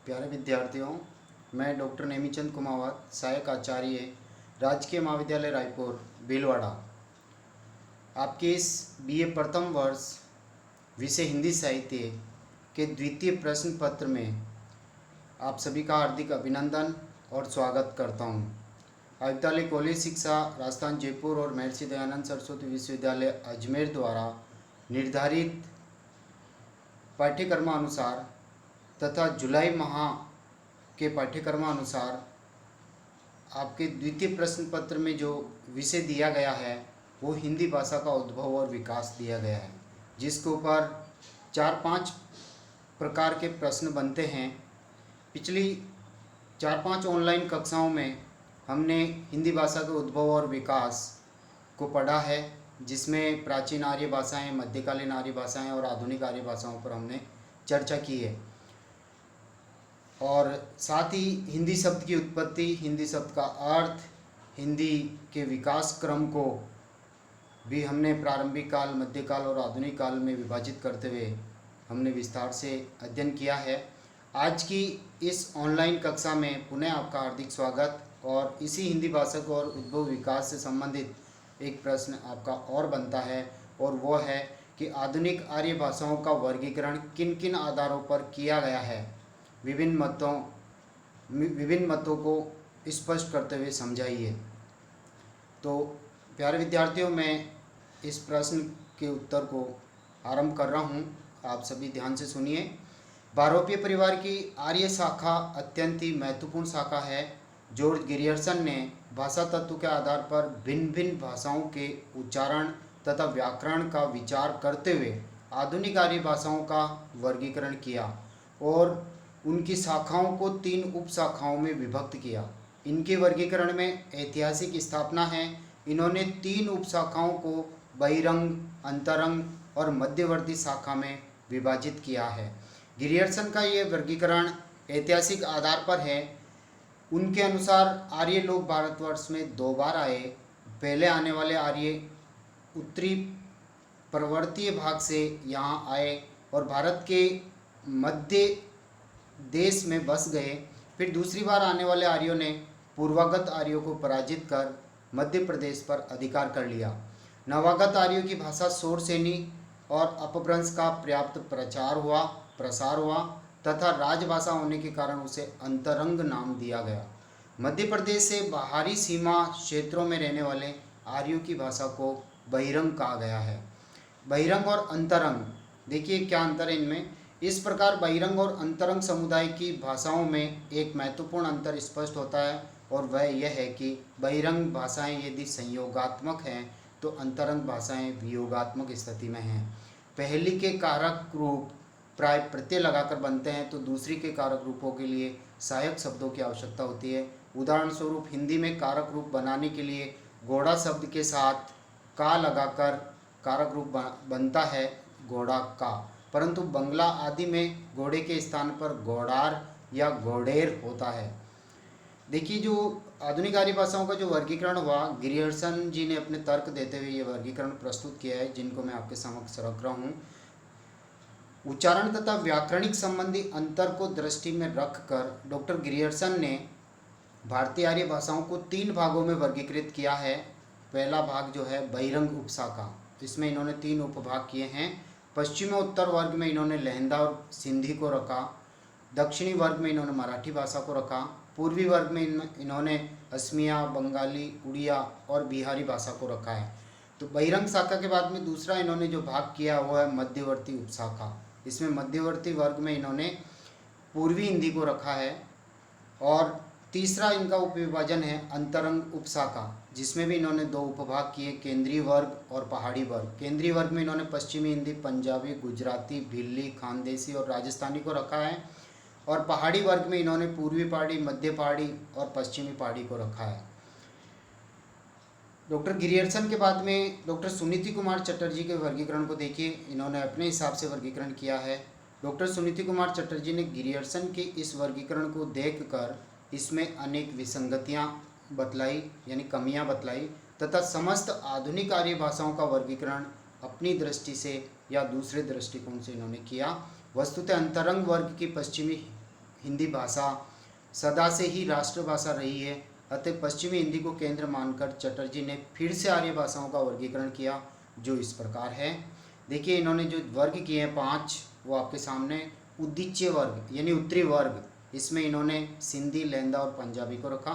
प्यारे विद्यार्थियों, मैं डॉक्टर नेमीचंद कुमावत, सहायक आचार्य, राजकीय महाविद्यालय रायपुर भीलवाड़ा, आपके इस बीए प्रथम वर्ष विषय हिंदी साहित्य के द्वितीय प्रश्न पत्र में आप सभी का हार्दिक अभिनंदन और स्वागत करता हूं। महाविद्यालय कॉलेज शिक्षा राजस्थान जयपुर और महर्षि दयानंद सरस्वती विश्वविद्यालय अजमेर द्वारा निर्धारित पाठ्यक्रमानुसार तथा जुलाई माह के पाठ्यक्रमानुसार आपके द्वितीय प्रश्न पत्र में जो विषय दिया गया है वो हिंदी भाषा का उद्भव और विकास दिया गया है, जिसके ऊपर 4-5 प्रकार के प्रश्न बनते हैं। पिछली 4-5 ऑनलाइन कक्षाओं में हमने हिंदी भाषा के उद्भव और विकास को पढ़ा है, जिसमें प्राचीन आर्य भाषाएं, मध्यकालीन आर्य भाषाएं और आधुनिक आर्य भाषाओं पर हमने चर्चा की है। और साथ ही हिंदी शब्द की उत्पत्ति, हिंदी शब्द का अर्थ, हिंदी के विकास क्रम को भी हमने प्रारंभिक काल, मध्यकाल और आधुनिक काल में विभाजित करते हुए हमने विस्तार से अध्ययन किया है। आज की इस ऑनलाइन कक्षा में पुनः आपका हार्दिक स्वागत। और इसी हिंदी भाषा को और उद्भव विकास से संबंधित एक प्रश्न आपका और बनता है, और वो है कि आधुनिक आर्य भाषाओं का वर्गीकरण किन किन आधारों पर किया गया है। विभिन्न मतों को स्पष्ट करते हुए समझाइए। तो प्यारे विद्यार्थियों, मैं इस प्रश्न के उत्तर को आरंभ कर रहा हूँ, आप सभी ध्यान से सुनिए। बहुरूपीय परिवार की आर्य शाखा अत्यंत ही महत्वपूर्ण शाखा है। जॉर्ज गिरियर्सन ने भाषा तत्व के आधार पर भिन्न भिन्न भाषाओं के उच्चारण तथा व्याकरण का विचार करते हुए आधुनिक आर्य भाषाओं का वर्गीकरण किया और उनकी शाखाओं को 3 उपशाखाओं में विभक्त किया। इनके वर्गीकरण में ऐतिहासिक स्थापना है। इन्होंने 3 उपशाखाओं को बहिरंग, अंतरंग और मध्यवर्ती शाखा में विभाजित किया है। गिरियर्सन का ये वर्गीकरण ऐतिहासिक आधार पर है। उनके अनुसार आर्य लोग भारतवर्ष में 2 बार आए। पहले आने वाले आर्य उत्तरी पर्वतीय भाग से यहाँ आए और भारत के मध्य देश में बस गए। फिर दूसरी बार आने वाले आर्यों ने पूर्वागत आर्यों को पराजित कर मध्य प्रदेश पर अधिकार कर लिया। नवागत आर्यों की भाषा शौरसेनी और अपभ्रंश का पर्याप्त प्रसार हुआ तथा राजभाषा होने के कारण उसे अंतरंग नाम दिया गया। मध्य प्रदेश से बाहरी सीमा क्षेत्रों में रहने वाले आर्यों की भाषा को बहिरंग कहा गया है। बहिरंग और अंतरंग, देखिए क्या अंतर है इनमें। इस प्रकार बहिरंग और अंतरंग समुदाय की भाषाओं में एक महत्वपूर्ण अंतर स्पष्ट होता है, और वह यह है कि बहिरंग भाषाएं यदि संयोगात्मक हैं तो अंतरंग भाषाएं वियोगात्मक स्थिति में हैं। पहली के कारक रूप प्राय प्रत्यय लगाकर बनते हैं, तो दूसरी के कारक रूपों के लिए सहायक शब्दों की आवश्यकता होती है। उदाहरण स्वरूप हिंदी में कारक रूप बनाने के लिए घोड़ा शब्द के साथ का लगाकर कारक रूप बनता है घोड़ा का, परंतु बंगला आदि में घोड़े के स्थान पर घोड़ार या घोड़ेर होता है। देखिए, जो आधुनिक आर्य भाषाओं का जो वर्गीकरण हुआ, गिरियर्सन जी ने अपने तर्क देते हुए ये वर्गीकरण प्रस्तुत किया है, जिनको मैं आपके समक्ष रख रहा हूँ। उच्चारण तथा व्याकरणिक संबंधी अंतर को दृष्टि में रखकर डॉक्टर गिरियर्सन ने भारतीय आर्य भाषाओं को 3 भागों में वर्गीकृत किया है। पहला भाग जो है बहिरंग उपशाखा, इसमें इन्होंने 3 उपभाग किए हैं। पश्चिमी उत्तर वर्ग में इन्होंने लहंदा और सिंधी को रखा। दक्षिणी वर्ग में इन्होंने मराठी भाषा को रखा। पूर्वी वर्ग में इन्होंने असमिया, बंगाली, उड़िया और बिहारी भाषा को रखा है। तो बहिरंग शाखा के बाद में दूसरा इन्होंने जो भाग किया वो है मध्यवर्ती उपशाखा। इसमें मध्यवर्ती वर्ग में इन्होंने पूर्वी हिंदी को रखा है। और तीसरा इनका उपविभाजन है अंतरंग उपशाखा, जिसमें भी इन्होंने 2 उपभाग किए, केंद्रीय वर्ग और पहाड़ी वर्ग। केंद्रीय वर्ग में इन्होंने पश्चिमी हिंदी, पंजाबी, गुजराती, भिल्ली, खानदेशी और राजस्थानी को रखा है। और पहाड़ी वर्ग में इन्होंने पूर्वी पहाड़ी, मध्य पहाड़ी और पश्चिमी पहाड़ी को रखा है। डॉक्टर गिरियर्सन के बाद में डॉक्टर सुनीति कुमार चटर्जी के वर्गीकरण को देखिए। इन्होंने अपने हिसाब से वर्गीकरण किया है। डॉक्टर सुनीति कुमार चटर्जी ने गिरियर्सन के इस वर्गीकरण को देखकर इसमें अनेक विसंगतियां बतलाई, यानी कमियां बतलाई, तथा समस्त आधुनिक आर्य भाषाओं का वर्गीकरण अपनी दृष्टि से या दूसरे दृष्टिकोण से इन्होंने किया। वस्तुतः अंतरंग वर्ग की पश्चिमी हिंदी भाषा सदा से ही राष्ट्रभाषा रही है, अतः पश्चिमी हिंदी को केंद्र मानकर चटर्जी ने फिर से आर्य भाषाओं का वर्गीकरण किया, जो इस प्रकार है। देखिए, इन्होंने जो वर्ग किए हैं 5, वो आपके सामने। उदीच्य वर्ग यानी उत्तरी वर्ग, इसमें इन्होंने सिंधी, लैंदा और पंजाबी को रखा।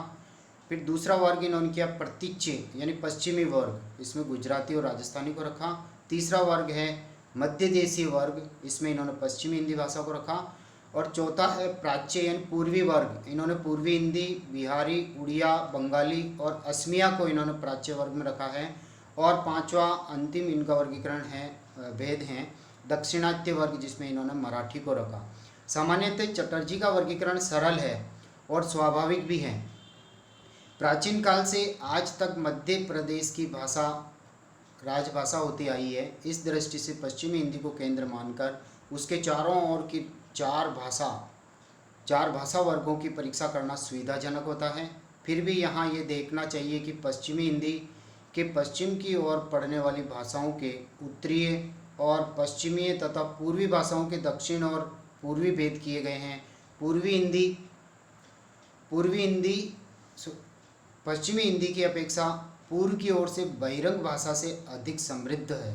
फिर दूसरा वर्ग इन्होंने किया प्रतीच्य यानी पश्चिमी वर्ग, इसमें गुजराती और राजस्थानी को रखा। तीसरा वर्ग है मध्य देशीय वर्ग, इसमें इन्होंने पश्चिमी हिंदी भाषा को रखा। और चौथा है प्राच्य यानी पूर्वी वर्ग, इन्होंने पूर्वी हिंदी, बिहारी, उड़िया, बंगाली और असमिया को इन्होंने प्राच्य वर्ग में रखा है। और पांचवा अंतिम इनका वर्गीकरण है, भेद हैं दक्षिणात्य वर्ग, जिसमें इन्होंने मराठी को रखा। सामान्यतः चटर्जी का वर्गीकरण सरल है और स्वाभाविक भी है। प्राचीन काल से आज तक मध्य प्रदेश की भाषा राजभाषा होती आई है। इस दृष्टि से पश्चिमी हिंदी को केंद्र मानकर उसके चारों ओर की चार भाषा वर्गों की परीक्षा करना सुविधाजनक होता है। फिर भी यहाँ ये देखना चाहिए कि पश्चिमी हिंदी के पश्चिम की ओर पढ़ने वाली भाषाओं के उत्तरीय और पश्चिमीय तथा पूर्वी भाषाओं के दक्षिण और पूर्वी भेद किए गए हैं। पूर्वी हिंदी पश्चिमी हिंदी की अपेक्षा पूर्व की ओर से बहिरंग भाषा से अधिक समृद्ध है।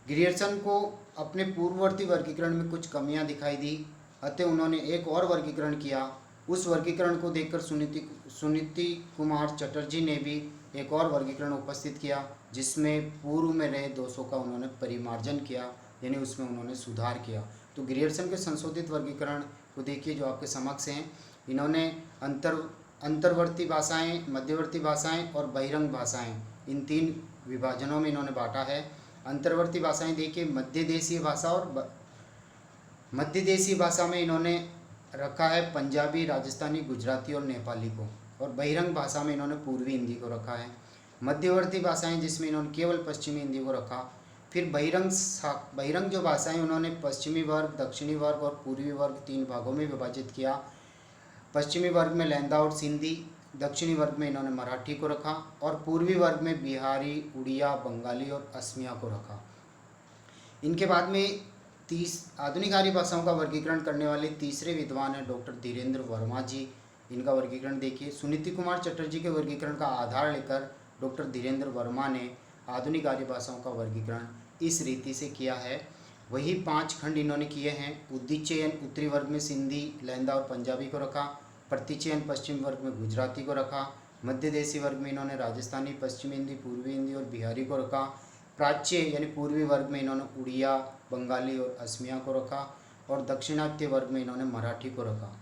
ग्रियर्सन को अपने पूर्ववर्ती वर्गीकरण में कुछ कमियां दिखाई दी, अतः उन्होंने एक और वर्गीकरण किया। उस वर्गीकरण को देखकर सुनीति कुमार चटर्जी ने भी एक और वर्गीकरण उपस्थित किया, जिसमें पूर्व में रहे दोषों का उन्होंने परिमार्जन किया, यानी उसमें उन्होंने सुधार किया। तो ग्रियर्सन के संशोधित वर्गीकरण को देखिए जो आपके समक्ष हैं। इन्होंने अंतर्वर्ती भाषाएं, मध्यवर्ती भाषाएं और बहिरंग भाषाएं, इन 3 विभाजनों में इन्होंने बांटा है। अंतर्वर्ती भाषाएं देखिए मध्य देशीय भाषा, और मध्य देशीय भाषा में इन्होंने रखा है पंजाबी, राजस्थानी, गुजराती और नेपाली को। और बहिरंग भाषा में इन्होंने पूर्वी हिंदी को रखा है। मध्यवर्ती भाषाएं जिसमें इन्होंने केवल पश्चिमी हिंदी को रखा। फिर बहिरंग जो भाषाएं उन्होंने पश्चिमी वर्ग, दक्षिणी वर्ग और पूर्वी वर्ग 3 भागों में विभाजित किया। पश्चिमी वर्ग में लैंदा और सिंधी, दक्षिणी वर्ग में इन्होंने मराठी को रखा और पूर्वी वर्ग में बिहारी, उड़िया, बंगाली और असमिया को रखा। इनके बाद में आधुनिक आर्य भाषाओं का वर्गीकरण करने वाले तीसरे विद्वान हैं डॉक्टर धीरेन्द्र वर्मा जी। इनका वर्गीकरण देखिए। सुनीति कुमार चटर्जी के वर्गीकरण का आधार लेकर डॉक्टर धीरेन्द्र वर्मा ने आधुनिक आर्य भाषाओं का वर्गीकरण इस रीति से किया है। वही 5 खंड इन्होंने किए हैं। उदीचयन उत्तरी वर्ग में सिंधी, लैंदा और पंजाबी को रखा। प्रतिचयन पश्चिम वर्ग में गुजराती को रखा। मध्य देशी वर्ग में इन्होंने राजस्थानी, पश्चिमी हिंदी, पूर्वी हिंदी और बिहारी को रखा। प्राच्य यानी पूर्वी वर्ग में इन्होंने उड़िया, बंगाली और असमिया को रखा। और दक्षिणात्य वर्ग में इन्होंने मराठी को रखा।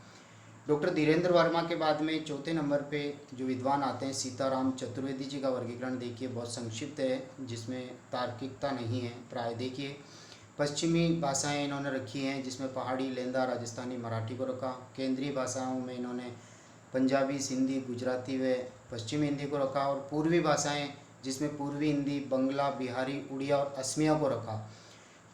डॉक्टर धीरेन्द्र वर्मा के बाद में चौथे नंबर पे जो विद्वान आते हैं सीताराम चतुर्वेदी जी का वर्गीकरण देखिए, बहुत संक्षिप्त है, जिसमें तार्किकता नहीं है प्राय। देखिए, पश्चिमी भाषाएं इन्होंने रखी हैं, जिसमें पहाड़ी, लेंदा, राजस्थानी, मराठी को रखा। केंद्रीय भाषाओं में इन्होंने पंजाबी, सिंधी, गुजराती व पश्चिमी हिंदी को रखा। और पूर्वी भाषाएं जिसमें पूर्वी हिंदी, बंगला, बिहारी, उड़िया और असमिया को रखा।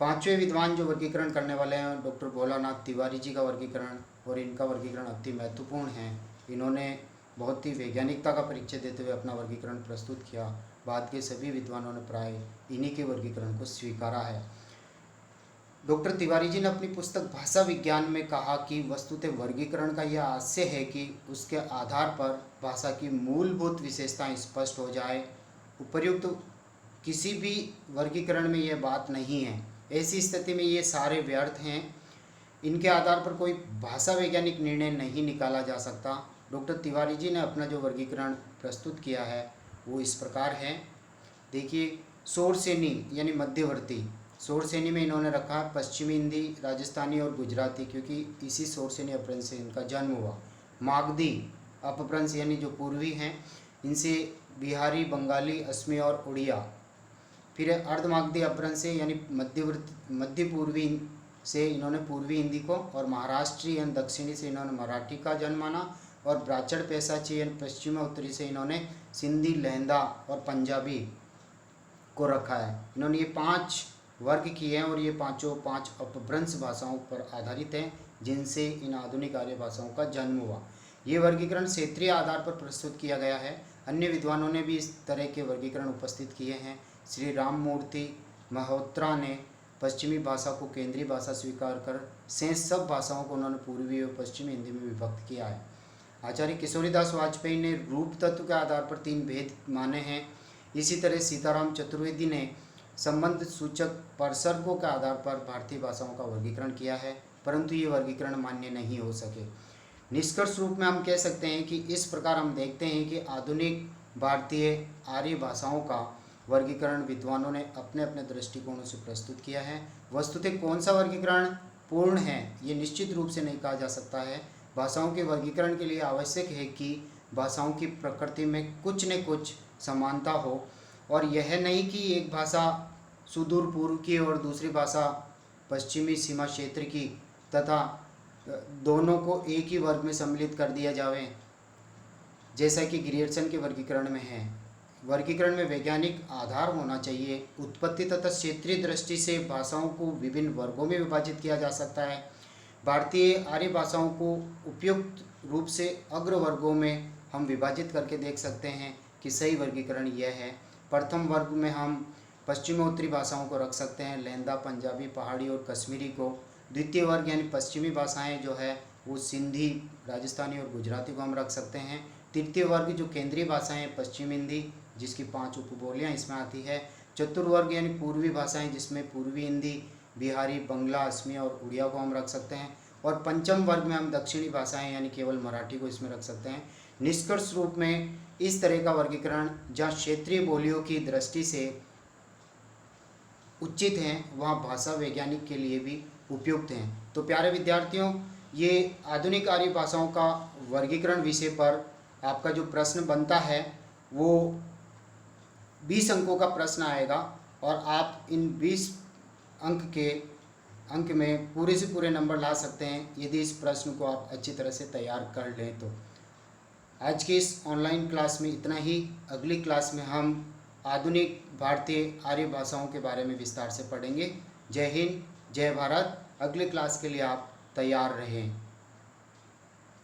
5वें विद्वान जो वर्गीकरण करने वाले हैं डॉक्टर भोलानाथ तिवारी जी का वर्गीकरण, और इनका वर्गीकरण अति महत्वपूर्ण है। इन्होंने बहुत ही वैज्ञानिकता का परिचय देते हुए अपना वर्गीकरण प्रस्तुत किया। बाद के सभी विद्वानों ने प्राय इन्हीं के वर्गीकरण को स्वीकारा है। डॉक्टर तिवारी जी ने अपनी पुस्तक भाषा विज्ञान में कहा कि वस्तुतः वर्गीकरण का यह आशय है कि उसके आधार पर भाषा की मूलभूत विशेषताएं स्पष्ट हो जाए। उपर्युक्त किसी भी वर्गीकरण में यह बात नहीं है। ऐसी स्थिति में ये सारे व्यर्थ हैं। इनके आधार पर कोई भाषा वैज्ञानिक निर्णय नहीं निकाला जा सकता। डॉक्टर तिवारी जी ने अपना जो वर्गीकरण प्रस्तुत किया है वो इस प्रकार है। देखिए, शोर श्रेणी यानी मध्यवर्ती, शोर श्रेणी में इन्होंने रखा पश्चिमी हिंदी, राजस्थानी और गुजराती, क्योंकि इसी शोर श्रेणी अपभ्रंश से इनका जन्म हुआ। मागधी अपभ्रंश यानी जो पूर्वी हैं, इनसे बिहारी, बंगाली, असमिया और उड़िया। फिर अर्धमागधी अपभ्रंश से यानी मध्य पूर्वी से इन्होंने पूर्वी हिंदी को, और महाराष्ट्री यानी दक्षिणी से इन्होंने मराठी का जन्म माना। और ब्राह्मण पैसाची यानी पश्चिम उत्तरी से इन्होंने सिंधी, लहंदा और पंजाबी को रखा है। इन्होंने ये 5 वर्ग किए हैं और ये 5 अपभ्रंश भाषाओं पर आधारित हैं, जिनसे इन आधुनिक आर्य भाषाओं का जन्म हुआ। ये वर्गीकरण क्षेत्रीय आधार पर प्रस्तुत किया गया है। अन्य विद्वानों ने भी इस तरह के वर्गीकरण उपस्थित किए हैं। श्री राममूर्ति मल्होत्रा ने पश्चिमी भाषा को केंद्रीय भाषा स्वीकार कर शेष सब भाषाओं को उन्होंने पूर्वी और पश्चिमी हिंदी में विभक्त किया है। आचार्य किशोरीदास वाजपेयी ने रूप तत्व के आधार पर 3 भेद माने हैं। इसी तरह सीताराम चतुर्वेदी ने संबंध सूचक परसर्गों के आधार पर भारतीय भाषाओं का वर्गीकरण किया है, परंतु ये वर्गीकरण मान्य नहीं हो सके। निष्कर्ष रूप में हम कह सकते हैं कि इस प्रकार हम देखते हैं कि आधुनिक भारतीय आर्य भाषाओं का वर्गीकरण विद्वानों ने अपने अपने दृष्टिकोणों से प्रस्तुत किया है। वस्तुतः कौन सा वर्गीकरण पूर्ण है ये निश्चित रूप से नहीं कहा जा सकता है। भाषाओं के वर्गीकरण के लिए आवश्यक है कि भाषाओं की प्रकृति में कुछ न कुछ समानता हो, और यह नहीं कि एक भाषा सुदूर पूर्व की और दूसरी भाषा पश्चिमी सीमा क्षेत्र की तथा दोनों को एक ही वर्ग में सम्मिलित कर दिया जावे, जैसा कि ग्रियर्सन के वर्गीकरण में है। वर्गीकरण में वैज्ञानिक आधार होना चाहिए। उत्पत्ति तथा क्षेत्रीय दृष्टि से भाषाओं को विभिन्न वर्गों में विभाजित किया जा सकता है। भारतीय आर्य भाषाओं को उपयुक्त रूप से अग्र वर्गों में हम विभाजित करके देख सकते हैं कि सही वर्गीकरण यह है। प्रथम वर्ग में हम पश्चिमोत्तरी भाषाओं को रख सकते हैं, लहंदा, पंजाबी, पहाड़ी और कश्मीरी को। द्वितीय वर्ग यानी पश्चिमी भाषाएं जो है वो सिंधी, राजस्थानी और गुजराती को हम रख सकते हैं। तृतीय वर्ग जो केंद्रीय भाषाएं पश्चिम हिंदी, जिसकी 5 उपबोलियाँ इसमें आती है। चतुर्वर्ग यानी पूर्वी भाषाएं, जिसमें पूर्वी हिंदी, बिहारी, बंगला, असमी और उड़िया को हम रख सकते हैं। और पंचम वर्ग में हम दक्षिणी भाषाएं यानी केवल मराठी को इसमें रख सकते हैं। निष्कर्ष रूप में इस तरह का वर्गीकरण जहाँ क्षेत्रीय बोलियों की दृष्टि से उचित हैं, वहाँ भाषा वैज्ञानिक के लिए भी उपयुक्त हैं। तो प्यारे विद्यार्थियों, ये आधुनिक आर्य भाषाओं का वर्गीकरण विषय पर आपका जो प्रश्न बनता है वो 20 अंकों का प्रश्न आएगा, और आप इन 20 अंक में पूरे से पूरे नंबर ला सकते हैं यदि इस प्रश्न को आप अच्छी तरह से तैयार कर लें तो। आज की इस ऑनलाइन क्लास में इतना ही। अगली क्लास में हम आधुनिक भारतीय आर्य भाषाओं के बारे में विस्तार से पढ़ेंगे। जय हिंद, जय भारत। अगली क्लास के लिए आप तैयार रहें।